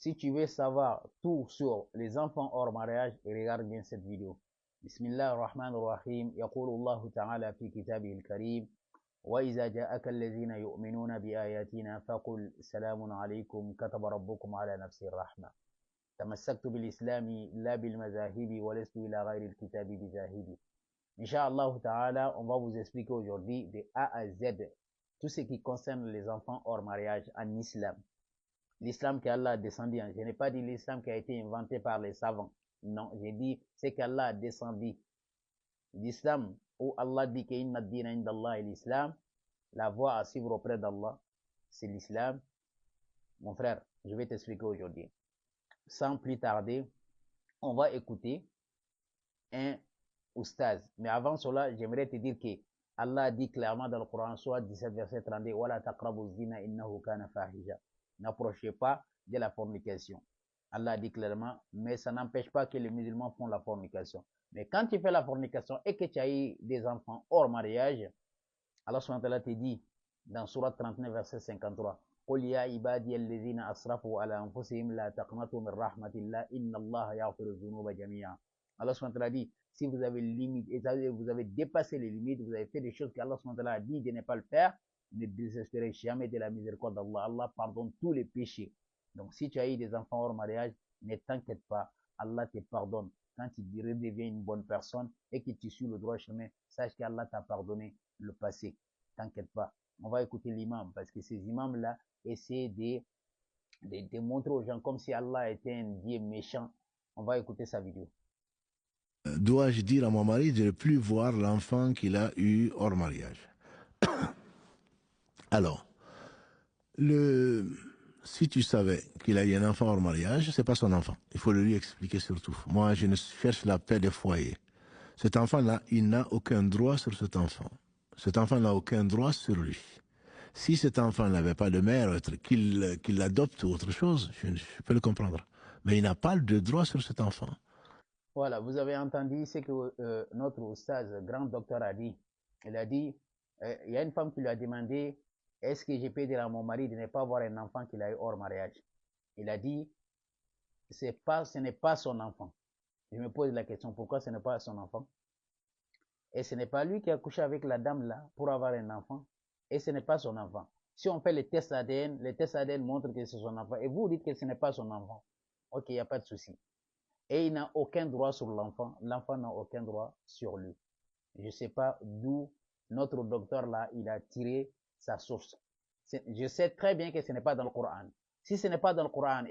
Si tu veux savoir tout sur les enfants hors mariage, regarde bien cette vidéo. Bismillah ar-Rahman ar-Rahim. يقول الله تعالى في كتابه الكريم وإذا جاءك الذين يؤمنون بآياتنا فقل سلام عليكم كتب ربكم على نفسه الرحمة تمسكت بالإسلام لا بالمذاهب ولست إلى غير الكتاب بذاهب. Inch'Allah Ta'ala, on va vous expliquer aujourd'hui de A à Z tout ce qui concerne les enfants hors mariage en islam. L'islam qu'Allah a descendu, je n'ai pas dit l'islam qui a été inventé par les savants. Non, j'ai dit ce qu'Allah a descendu. L'islam où Allah dit que inna ad-dina inda Allah est l'islam, la voie à suivre auprès d'Allah, c'est l'islam. Mon frère, je vais t'expliquer aujourd'hui. Sans plus tarder, on va écouter un oustaz. Mais avant cela, j'aimerais te dire que Allah dit clairement dans le Coran, soit 17 verset 32, wala taqrabu zina innahu kana fahisha. N'approchez pas de la fornication. Allah dit clairement, mais ça n'empêche pas que les musulmans font la fornication. Mais quand tu fais la fornication et que tu as eu des enfants hors mariage, Allah subhanahu wa ta'ala te dit dans Surat 39 verset 53, قل يا عبادي الذين أسرفوا على أنفسهم لا تقنطوا من رحمة الله إن الله يغفر الذنوب جميعا. Allah subhanahu wa ta'ala dit, si vous avez limite, et vous avez dépassé les limites, vous avez fait des choses qu'Allah subhanahu wa ta'ala a dit de ne pas le faire, ne désespérez jamais de la miséricorde d'Allah. Allah pardonne tous les péchés. Donc si tu as eu des enfants hors mariage, ne t'inquiète pas, Allah te pardonne. Quand tu redeviens une bonne personne et que tu suis le droit chemin, sache qu'Allah t'a pardonné le passé. T'inquiète pas. On va écouter l'imam parce que ces imams-là essaient de montrer aux gens comme si Allah était un Dieu méchant. On va écouter sa vidéo. Dois-je dire à mon mari de ne plus voir l'enfant qu'il a eu hors mariage? Alors, si tu savais qu'il a eu un enfant hors mariage, c'est pas son enfant. Il faut le lui expliquer surtout. Moi, je ne cherche la paix des foyers. Cet enfant-là, il n'a aucun droit sur cet enfant. Cet enfant n'a aucun droit sur lui. Si cet enfant n'avait pas de mère, qu'il l'adopte ou autre chose, je peux le comprendre. Mais il n'a pas de droit sur cet enfant. Voilà, vous avez entendu ce que notre oustaz, grand docteur, a dit. Il a dit, il y a une femme qui lui a demandé, est-ce que je peux dire à mon mari de ne pas avoir un enfant qu'il a eu hors mariage? Il a dit, ce n'est pas son enfant. Je me pose la question, pourquoi ce n'est pas son enfant? Et ce n'est pas lui qui a couché avec la dame là pour avoir un enfant. Et ce n'est pas son enfant. Si on fait les tests ADN montrent que c'est son enfant. Et vous dites que ce n'est pas son enfant. Ok, il n'y a pas de souci. Et il n'a aucun droit sur l'enfant. L'enfant n'a aucun droit sur lui. Je ne sais pas d'où notre docteur là, il a tiré sa source. Je sais très bien que ce n'est pas dans le Coran. Si ce n'est pas dans le Coran et